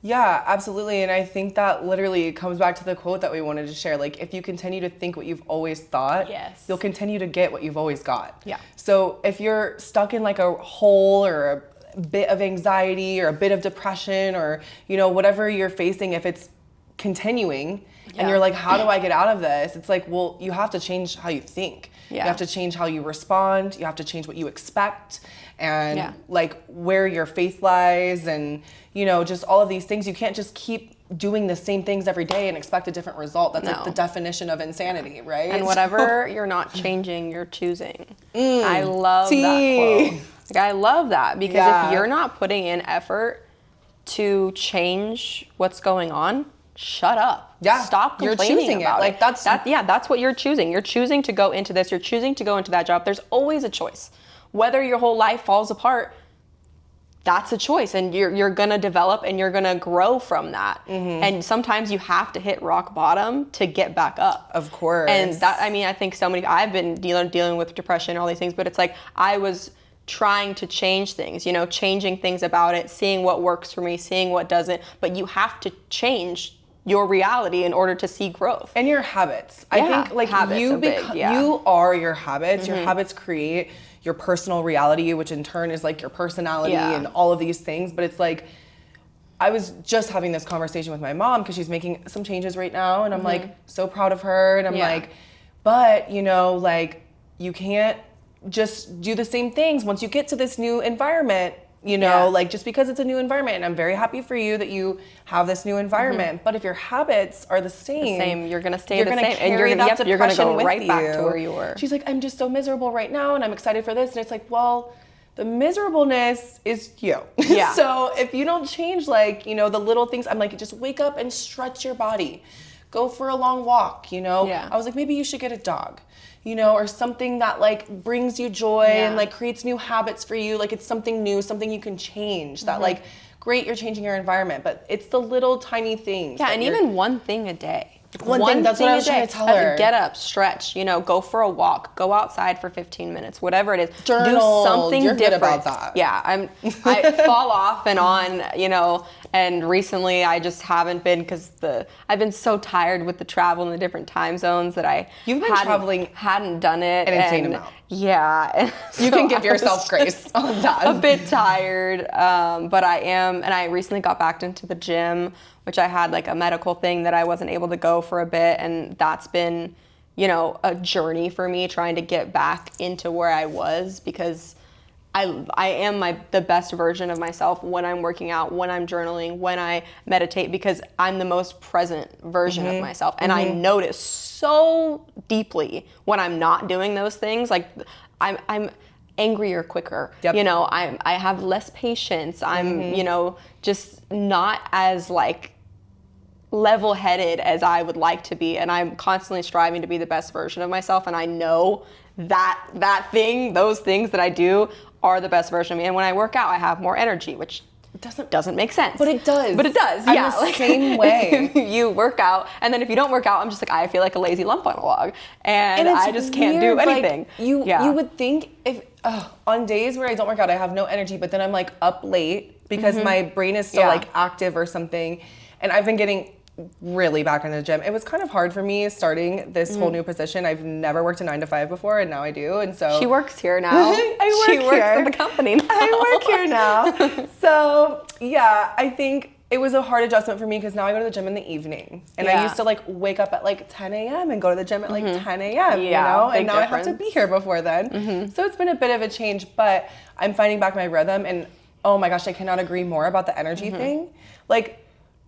Yeah, absolutely. And I think that literally comes back to the quote that we wanted to share. Like, if you continue to think what you've always thought, Yes. you'll continue to get what you've always got. Yeah. So if you're stuck in like a hole or a bit of anxiety or a bit of depression or, you know, whatever you're facing, if it's continuing and you're like, how do I get out of this? It's like, well, you have to change how you think. Yeah. You have to change how you respond. You have to change what you expect and like where your faith lies and, you know, just all of these things. You can't just keep doing the same things every day and expect a different result. That's like the definition of insanity, right? And whatever you're not changing, you're choosing. I love that quote. Like, I love that because if you're not putting in effort to change what's going on, shut up. Yeah. Stop complaining you're choosing about it. Like that's what you're choosing. You're choosing to go into this. You're choosing to go into that job. There's always a choice. Whether your whole life falls apart, that's a choice, and you're gonna develop and you're gonna grow from that. And sometimes you have to hit rock bottom to get back up. Of course. And that, I mean, I think I've been dealing with depression and all these things, but it's like I was trying to change things, you know, changing things about it, seeing what works for me, seeing what doesn't. But you have to change your reality in order to see growth. And your habits. I think like you are your habits. Your habits create your personal reality, which in turn is like your personality and all of these things. But it's like, I was just having this conversation with my mom because she's making some changes right now. And I'm like so proud of her. And I'm like, but you know, like you can't just do the same things once you get to this new environment, you know, like just because it's a new environment. And I'm very happy for you that you have this new environment. But if your habits are the same, you're going to stay the same. And you're going to go right back to where you were. She's like, I'm just so miserable right now and I'm excited for this. And it's like, well, the miserableness is you. Yeah. So if you don't change, like, you know, the little things, I'm like, just wake up and stretch your body. Go for a long walk, you know? Yeah. I was like, maybe you should get a dog, you know, or something that like brings you joy and like creates new habits for you. Like it's something new, something you can change that like, great, you're changing your environment, but it's the little tiny things. Yeah, and even one thing a day. One thing, that's what I was trying to tell her. Get up, stretch, you know, go for a walk, go outside for 15 minutes, whatever it is. Journal. Do something You're different. good about that. Yeah, I fall off and on, you know, and recently I just haven't been because I've been so tired with the travel in the different time zones that You've been traveling hadn't done it. An insane amount. Yeah. You can give yourself grace on that. A bit tired, but I am, and I recently got back into the gym, which I had like a medical thing that I wasn't able to go for a bit, and that's been, you know, a journey for me trying to get back into where I was because I am the best version of myself when I'm working out, when I'm journaling, when I meditate, because I'm the most present version of myself. And I notice so deeply when I'm not doing those things. Like I'm angrier quicker. Yep. You know, I have less patience. I'm, you know, just not as like level-headed as I would like to be. And I'm constantly striving to be the best version of myself. And I know those things that I do are the best version of me. And when I work out, I have more energy, which doesn't make sense. But it does. I'm the same way. You work out, and then if you don't work out, I'm just like, I feel like a lazy lump on a log. And I just can't do anything. Like, you would think if on days where I don't work out, I have no energy, but then I'm like up late because my brain is still like active or something. And I've been getting really back into the gym. It was kind of hard for me starting this whole new position. I've never worked a 9-to-5 before, and now I do. And so she works here now. She works at the company now. I work here now. So yeah, I think it was a hard adjustment for me because now I go to the gym in the evening, and I used to like wake up at like 10 a.m. and go to the gym at like 10 a.m. you know, and now I have to be here before then. So it's been a bit of a change, but I'm finding back my rhythm, and oh my gosh, I cannot agree more about the energy thing. Like,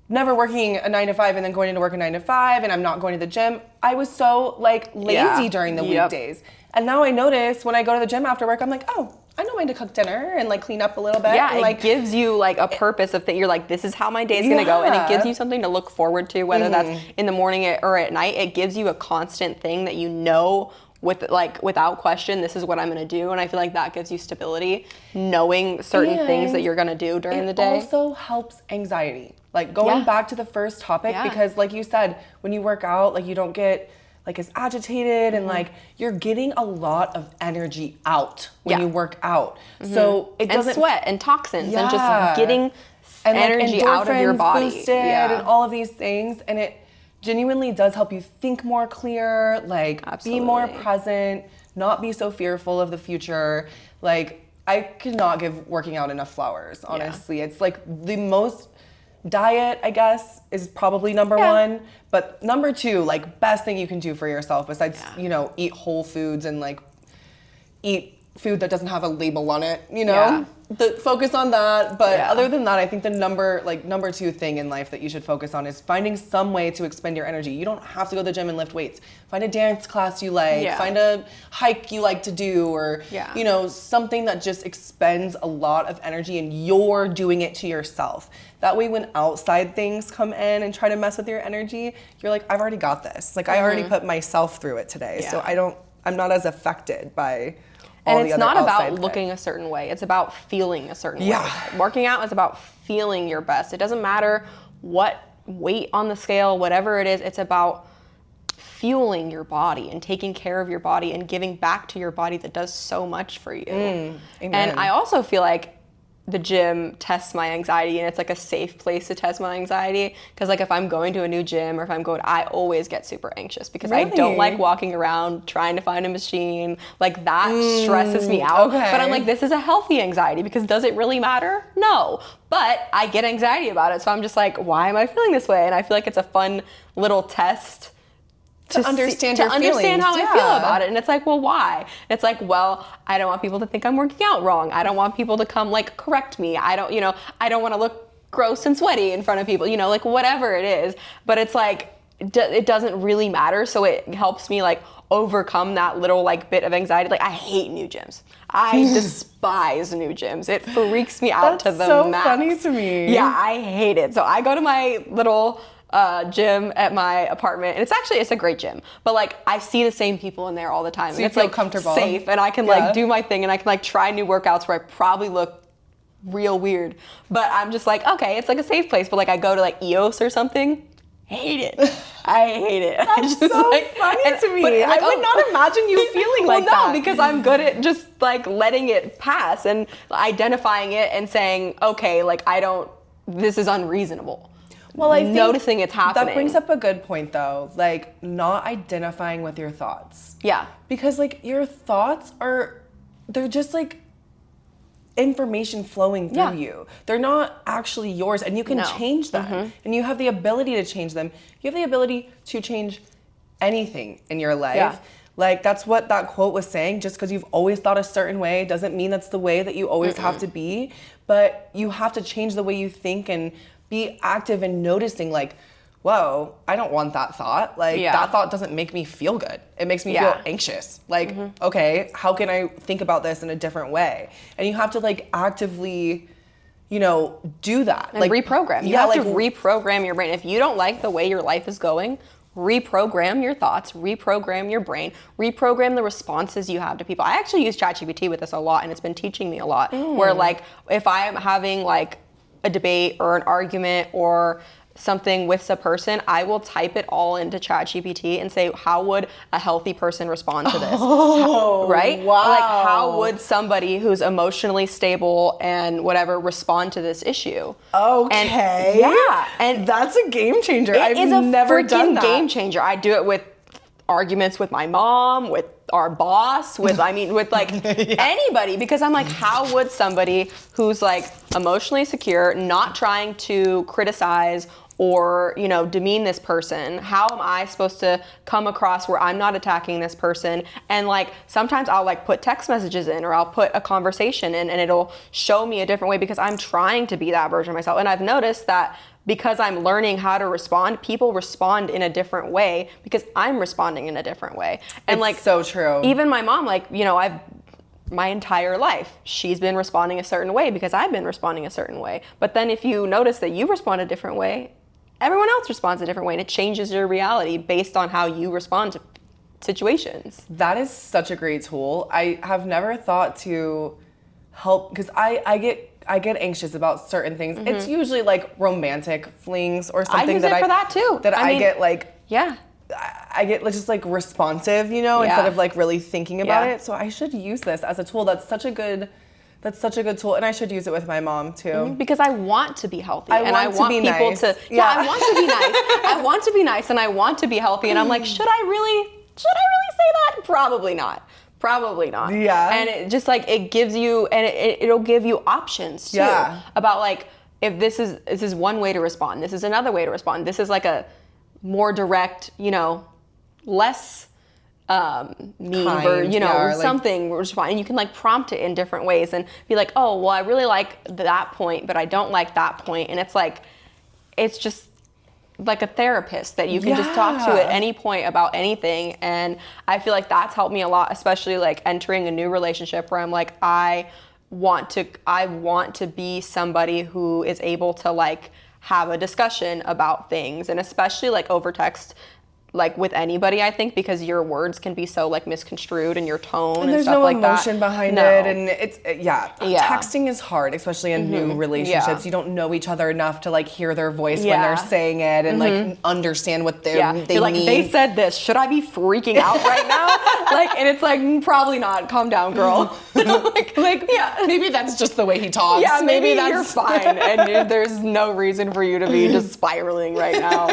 never working a 9-to-5 and then going into work a 9-to-5 and I'm not going to the gym. I was so like lazy during the weekdays. And now I notice when I go to the gym after work, I'm like, oh, I know when to cook dinner and like clean up a little bit. Yeah, and, like, it gives you like a purpose of you're like, this is how my day's gonna go. And it gives you something to look forward to, whether that's in the morning or at night. It gives you a constant thing that you know without question, this is what I'm gonna do. And I feel like that gives you stability, knowing certain things that you're gonna do during the day. It also helps anxiety. Like going back to the first topic, because like you said, when you work out, like you don't get like as agitated and like you're getting a lot of energy out when you work out. So it doesn't, and sweat and toxins and just getting and energy like out of your body. Boosted and all of these things, and it genuinely does help you think more clear, like be more present, not be so fearful of the future. Like I could not give working out enough flowers, honestly. It's like the most diet, I guess, is probably number one, but number two, like best thing you can do for yourself besides, you know, eat whole foods and like eat food that doesn't have a label on it, you know? Focus on that, but other than that, I think the number two thing in life that you should focus on is finding some way to expend your energy. You don't have to go to the gym and lift weights. Find a dance class you like, find a hike you like to do, or you know, something that just expends a lot of energy and you're doing it to yourself. That way when outside things come in and try to mess with your energy, you're like, I've already got this. Like I already put myself through it today, so I'm not as affected by and it's not about looking a certain way. It's about feeling a certain way. Working out is about feeling your best. It doesn't matter what weight on the scale, whatever it is, it's about fueling your body and taking care of your body and giving back to your body that does so much for you. Amen. And I also feel like the gym tests my anxiety, and it's like a safe place to test my anxiety, because like if I'm going to a new gym or if I'm going, I always get super anxious because I don't like walking around trying to find a machine. Like that stresses me out. But I'm like, this is a healthy anxiety, because does it really matter? No. But I get anxiety about it, so I'm just like, why am I feeling this way? And I feel like it's a fun little test to understand how I feel about it. And it's like, well, why? And it's like, well, I don't want people to think I'm working out wrong. I don't want people to come like correct me. I don't want to look gross and sweaty in front of people, you know, like whatever it is. But it's like, it doesn't really matter. So it helps me like overcome that little like bit of anxiety. Like I hate new gyms. I despise new gyms. It freaks me out to the max. That's so funny to me. Yeah, I hate it. So I go to my little gym at my apartment, and it's a great gym, but like I see the same people in there all the time, so and it's feel like comfortable, safe, and I can like do my thing, and I can like try new workouts where I probably look real weird, but I'm just like, okay, it's like a safe place. But like I go to like EOS or something, hate it. I hate it. That's so funny to me. But I would not imagine you feeling like that. No, because I'm good at just like letting it pass and identifying it and saying, okay, like this is unreasonable. Well, I think noticing it's happening. That brings up a good point, though. Like, not identifying with your thoughts. Yeah. Because, like, your thoughts they're just, like, information flowing through you. They're not actually yours, and you can change them. And you have the ability to change them. You have the ability to change anything in your life. Yeah. Like, that's what that quote was saying. Just because you've always thought a certain way doesn't mean that's the way that you always have to be. But you have to change the way you think and be active in noticing, like, whoa, I don't want that thought. Like, that thought doesn't make me feel good. It makes me feel anxious. Like, okay, how can I think about this in a different way? And you have to, like, actively, you know, do that. And like, reprogram. You have to reprogram your brain. If you don't like the way your life is going, reprogram your thoughts, reprogram your brain, reprogram the responses you have to people. I actually use ChatGPT with this a lot, and it's been teaching me a lot. Where, like, if I am having, like, a debate or an argument or something with a person, I will type it all into ChatGPT and say, how would a healthy person respond to this? Right? Wow. Like, how would somebody who's emotionally stable and whatever respond to this issue? Okay. And that's a game changer. I've never done that. Game changer. I do it with arguments with my mom, with our boss, with like anybody, because I'm like, how would somebody who's like emotionally secure, not trying to criticize or, you know, demean this person, how am I supposed to come across where I'm not attacking this person? And like, sometimes I'll like put text messages in, or I'll put a conversation in, and it'll show me a different way, because I'm trying to be that version of myself. And I've noticed that because I'm learning how to respond, people respond in a different way because I'm responding in a different way. And it's like, so true. Even my mom, like, you know, my entire life, she's been responding a certain way because I've been responding a certain way. But then if you notice that you respond a different way, everyone else responds a different way, and it changes your reality based on how you respond to situations. That is such a great tool. I have never thought to help, because I get anxious about certain things. It's usually like romantic flings or something. I use it for that too. I get like, yeah. I get just like responsive, you know, instead of like really thinking about it. So I should use this as a tool. That's such a good That's such a good tool, and I should use it with my mom too. Because I want to be healthy, I want people nice. to. Yeah, I want to be nice. I want to be nice, and I want to be healthy. And I'm like, should I really say that? Probably not. Probably not. Yeah. And it just like it gives you, and it'll give you options too about like if this is one way to respond, this is another way to respond. This is like a more direct, less mean or something respond, and you can like prompt it in different ways and be like, oh well, I really like that point, but I don't like that point, and it's just like a therapist that you can just talk to at any point about anything. And I feel like that's helped me a lot, especially like entering a new relationship where I'm like, I want to be somebody who is able to like have a discussion about things, and especially like over text, like with anybody, I think, because your words can be so like misconstrued and your tone and stuff like that. There's no emotion behind it, and it's texting is hard, especially in new relationships. You don't know each other enough to like hear their voice when they're saying it and like understand what they You're like, mean. They said this. Should I be freaking out right now? And it's like, probably not. Calm down, girl. Maybe that's just the way he talks. Yeah, maybe you're fine, and there's no reason for you to be just spiraling right now.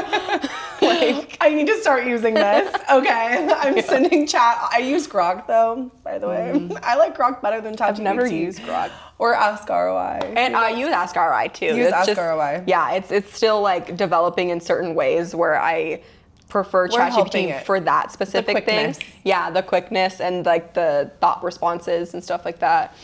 I need to start using this. Okay, I'm sending chat. I use Grok though, by the way. I like Grok better than ChatGPT. I've never used Grok. Or Ask ROI. And I use Ask ROI too. Use Ask ROI. Yeah, it's still like developing in certain ways where I prefer ChatGPT for that specific thing. Yeah, the quickness and like the thought responses and stuff like that.